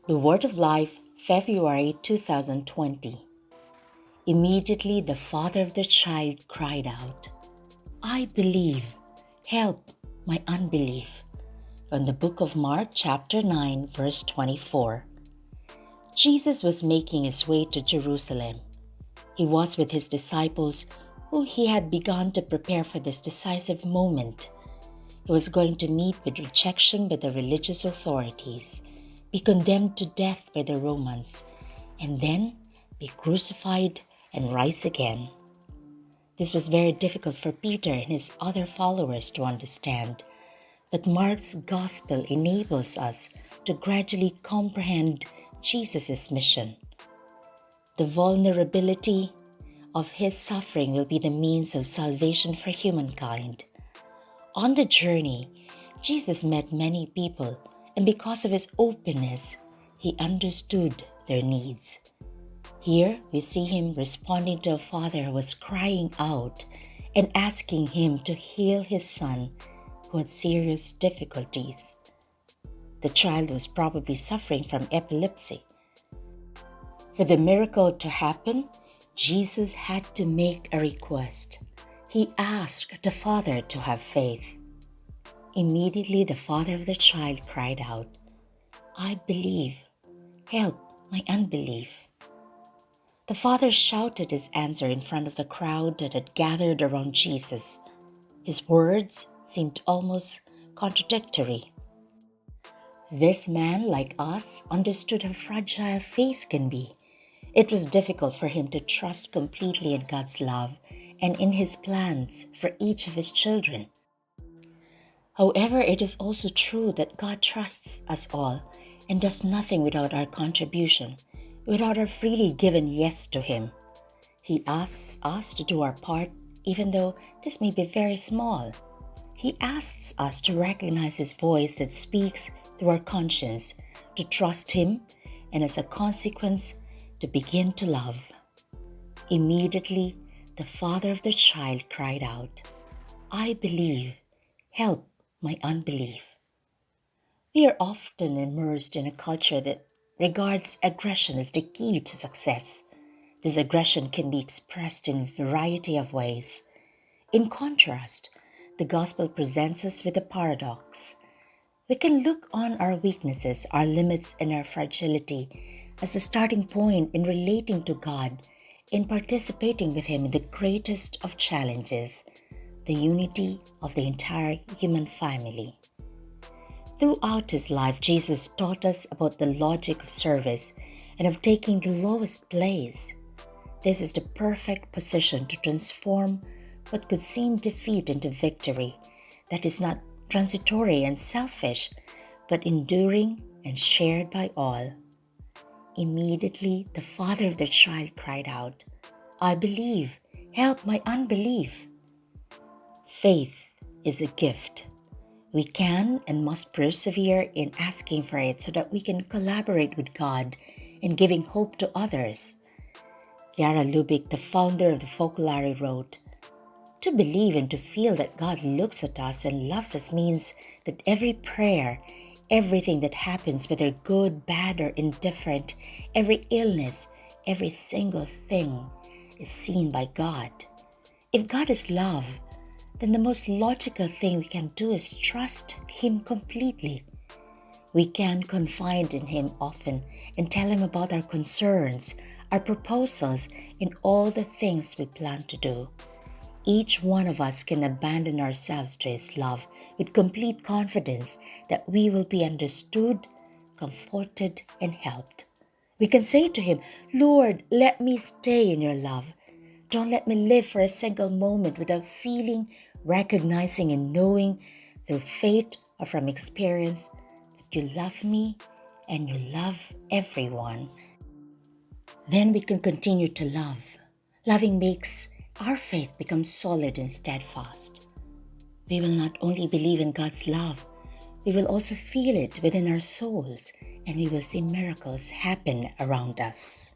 The Word of Life, February 2020. Immediately the father of the child cried out, "I believe, help my unbelief." From the book of Mark, chapter 9, verse 24. Jesus was making his way to Jerusalem. He was with his disciples, who he had begun to prepare for this decisive moment. He was going to meet with rejection by the religious authorities, be condemned to death by the Romans, and then be crucified and rise again. This was very difficult for Peter and his other followers to understand, but Mark's gospel enables us to gradually comprehend Jesus' mission. The vulnerability of his suffering will be the means of salvation for humankind. On the journey, Jesus met many people, and because of his openness, he understood their needs. Here we see him responding to a father who was crying out and asking him to heal his son who had serious difficulties. The child was probably suffering from epilepsy. For the miracle to happen, Jesus had to make a request. He asked the father to have faith. Immediately the father of the child cried out, "I believe, help my unbelief." The father shouted his answer in front of the crowd that had gathered around Jesus. His words seemed almost contradictory. This man, like us, understood how fragile faith can be. It was difficult for him to trust completely in God's love and in his plans for each of his children. However, it is also true that God trusts us all and does nothing without our contribution, without our freely given yes to Him. He asks us to do our part, even though this may be very small. He asks us to recognize His voice that speaks through our conscience, to trust Him, and as a consequence, to begin to love. Immediately, the father of the child cried out, "I believe, help my unbelief." We are often immersed in a culture that regards aggression as the key to success. This aggression can be expressed in a variety of ways. In contrast, the gospel presents us with a paradox. We can look on our weaknesses, our limits, and our fragility as a starting point in relating to God, in participating with Him in the greatest of challenges, the unity of the entire human family. Throughout His life, Jesus taught us about the logic of service and of taking the lowest place. This is the perfect position to transform what could seem defeat into victory that is not transitory and selfish, but enduring and shared by all. Immediately, the father of the child cried out, "I believe, help my unbelief." Faith is a gift. We can and must persevere in asking for it so that we can collaborate with God in giving hope to others. Yara Lubick, the founder of the Focolare, wrote, "To believe and to feel that God looks at us and loves us means that every prayer, everything that happens, whether good, bad, or indifferent, every illness, every single thing is seen by God. If God is love, then the most logical thing we can do is trust Him completely. We can confide in Him often and tell Him about our concerns, our proposals, and all the things we plan to do. Each one of us can abandon ourselves to His love with complete confidence that we will be understood, comforted, and helped. We can say to Him, "Lord, let me stay in your love. Don't let me live for a single moment without feeling, recognizing, and knowing through faith or from experience that you love me and you love everyone." Then we can continue to love. Loving makes our faith become solid and steadfast. We will not only believe in God's love, we will also feel it within our souls, and we will see miracles happen around us.